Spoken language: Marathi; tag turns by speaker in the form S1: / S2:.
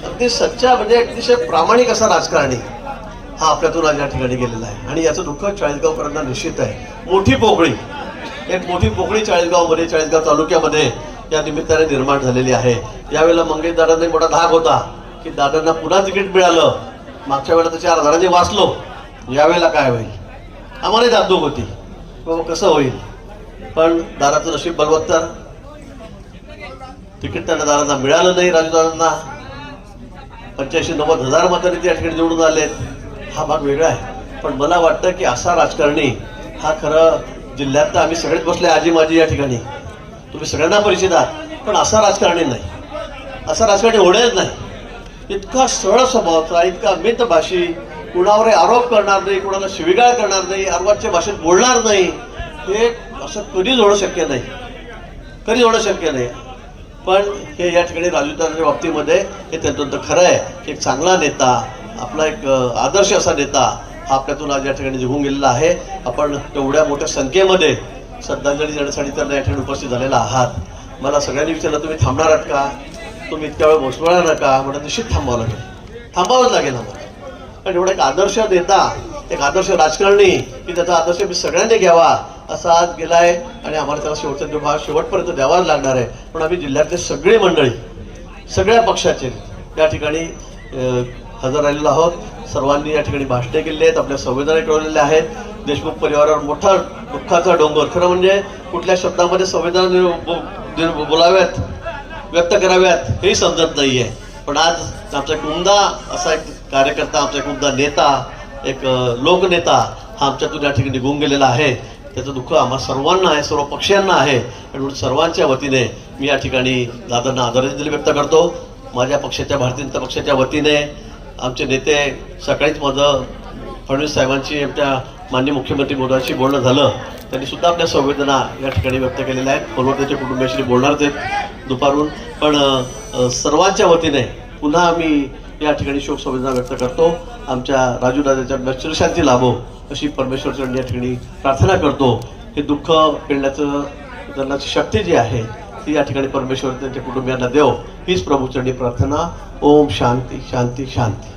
S1: अगदी सच्चा म्हणजे अतिशय प्रामाणिक असा राजकारणी हा आपल्यातून आज या ठिकाणी गेलेला आहे आणि याचं दुःख चाळीसगावकरांना निश्चित आहे. मोठी पोकळी, एक मोठी पोकळी चाळीसगावमध्ये, चाळीसगाव तालुक्यामध्ये या निमित्ताने निर्माण झालेली आहे. यावेळेला मंगेशदारांनी मोठा धाक होता की दादांना पुन्हा तिकीट मिळालं. मागच्या वेळेला तर 4 हजारांनी वाचलो, यावेळेला काय होईल. आम्हाला धाकधूक होती बाबा कसं होईल, पण दादाचं नशीब बलवत्तर. तिकीट त्यांना दादांना मिळालं नाही. राजूदादांना 85-90 हजार मतांनी त्या ठिकाणी निवडून आलेत. हा भाग वेगळा आहे. पण मला वाटतं की असा राजकारणी हा खरं जिल्ह्यात आम्ही सगळेच बसले आजी माझी या ठिकाणी, तुम्ही सगळ्यांना परिचित आहात, पण असा राजकारणी नाही. असा राजकारणी होणेच नाही. इतका सरळ स्वभावाचा, इतका मितभाषी, कुणावर आरोप करणार नाही, कुणाला शिवीगाळ करणार नाही, अर्वाच्य भाषेत बोलणार नाही, हे असं कधीच होणं शक्य नाही, कधीच होणं शक्य नाही. पण हे या ठिकाणी राजूदादांच्या बाबतीमध्ये हे अत्यंत खरं आहे की एक चांगला नेता, आपला एक आदर्श असा नेता हा आपल्यातून आज या ठिकाणी निघून गेलेला आहे. आपण तेवढ्या मोठ्या संख्येमध्ये श्रद्धांजली देण्यासाठी त्यांना या ठिकाणी उपस्थित झालेला आहात. मला सगळ्यांनी विचारलं तुम्ही थांबणार आहात का, तुम्ही इतक्या वेळ बसवणार नका. म्हणून निश्चित थांबावं लागेल, थांबावंच लागेल आम्हाला. कारण एवढा एक आदर्श नेता, एक आदर्श राजकारणी की त्याचा आदर्श मी सगळ्यांनी घ्यावा असा आज गेलाय आणि आम्हाला त्याला शेवटचा भाग शेवटपर्यंत द्यावाच लागणार आहे. पण आम्ही जिल्ह्यातले सगळे मंडळी, सगळ्या पक्षाचे या ठिकाणी हजर राहिलेलो आहोत. सर्वांनी या ठिकाणी भाषणे केलेली आहेत, आपल्या संवेदना कळवलेल्या आहेत. देशमुख परिवारावर मोठा दुःखाचा डोंगर, खरं म्हणजे कुठल्या शब्दामध्ये संवेदना बोलाव्यात, व्यक्त कराव्यात हेही समजत नाहीये. पण आज आमचा एक उमदा असा एक कार्यकर्ता, आमचा एक उमदा नेता, एक लोकनेता हा आमच्यातून या ठिकाणी निघून गेलेला आहे. त्याचं दुःख आम्हा सर्वांना आहे, सर्व पक्षांना आहे. आणि सर्वांच्या वतीने मी या ठिकाणी दादांना आदरांजली व्यक्त करतो. माझ्या पक्षाच्या, भारतीय जनता पक्षाच्या वतीने आमचे नेते, सकाळीच माझं फडणवीस साहेबांची, आमच्या माननीय मुख्यमंत्री मोदींशी बोलणं झालं. त्यांनी सुद्धा आपल्या संवेदना या ठिकाणी व्यक्त केलेल्या आहेत. फोनवर त्याच्या कुटुंबियांशी बोलणारच आहेत दुपारून. पण सर्वांच्या वतीने पुन्हा आम्ही या ठिकाणी शोक संवेदना व्यक्त करतो. आमच्या राजूदादाच्या नश्चिरशांती लाभो अशी परमेश्वरचरणी या ठिकाणी प्रार्थना करतो. हे दुःख पेलण्याचं करण्याची शक्ती जी आहे ती या ठिकाणी परमेश्वर त्यांच्या कुटुंबियांना देव, हीच प्रभूचरणी प्रार्थना. ओम शांती शांती शांती.